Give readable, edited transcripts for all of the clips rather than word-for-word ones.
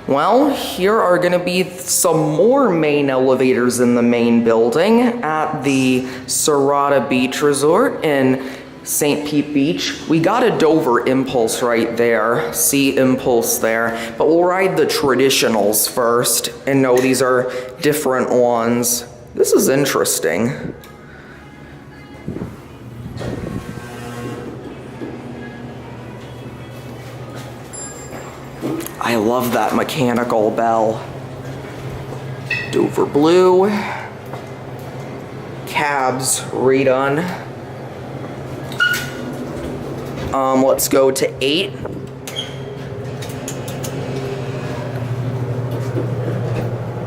Well, here are going to be some more main elevators in the main building at the Sirata Beach Resort in St. Pete Beach. We got a Dover Impulse right there. See Impulse there. But we'll ride the traditionals first. And no, these are different ones. This is interesting. I love that mechanical bell. Dover Blue. Cabs redone. Let's go to 8.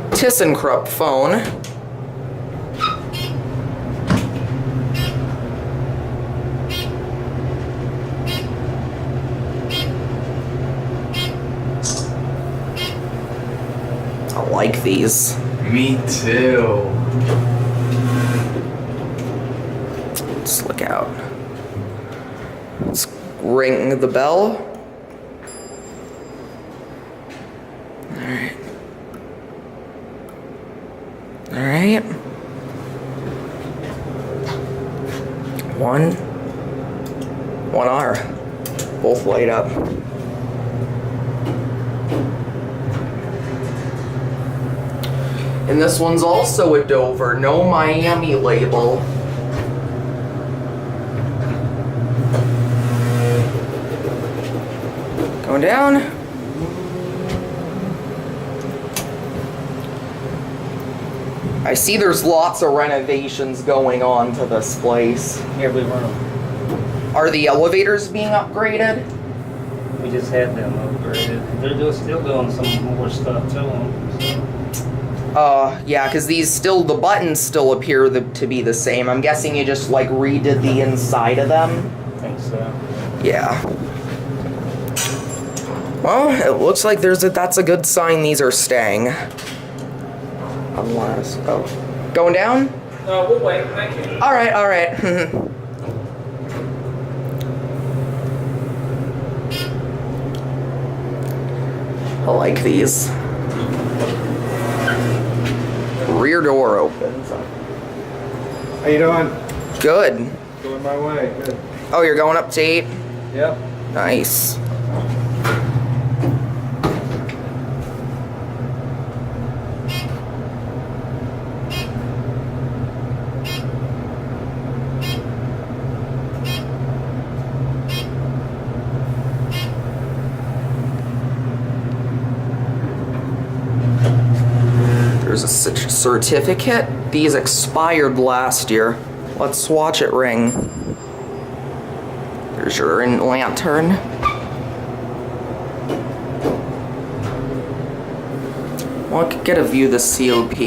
ThyssenKrupp phone. I like these. Me too. Let's look out. Let's ring the bell. Alright. Alright. 1R. Both light up. And this one's also a Dover, no Miami label. Going down. I see there's lots of renovations going on to this place. Every room. Are the elevators being upgraded? We just had them upgraded. They're still doing some more stuff to them. Yeah, because the buttons still appear to be the same. I'm guessing you just, like, redid the inside of them? I think so. Yeah. Well, it looks like that's a good sign these are staying. Unless, going down? No, we'll wait, thank you. Alright. I like these. Rear door opens. How you doing? Good. Going my way. Good. Oh, you're going up to 8? Yep. Nice. There's a certificate. These expired last year. Let's watch it ring. There's your lantern. Well, I could get a view of the COP.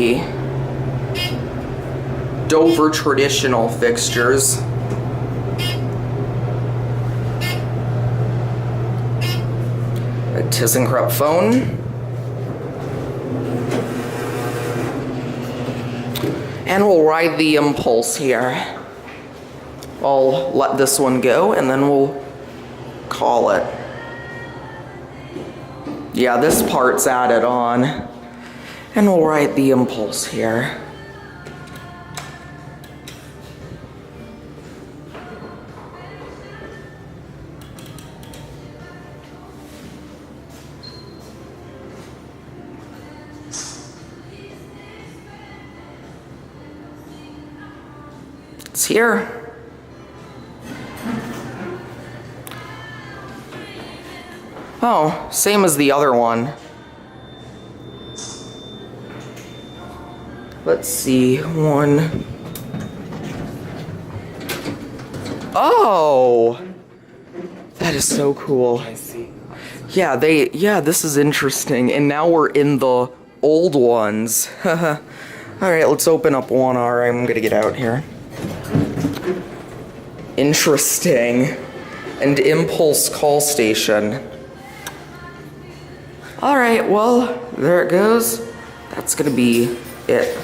Dover traditional fixtures. A ThyssenKrupp phone. And we'll ride the Impulse here. I'll let this one go and then we'll call it. Yeah, this part's added on. And we'll ride the Impulse here. It's here. Oh, same as the other one. Let's see, 1. Oh! That is so cool. I see. Yeah, this is interesting. And now we're in the old ones. Alright, let's open up 1R. I'm gonna get out here. Interesting. And Impulse call station. Alright, well, there it goes. That's gonna be it.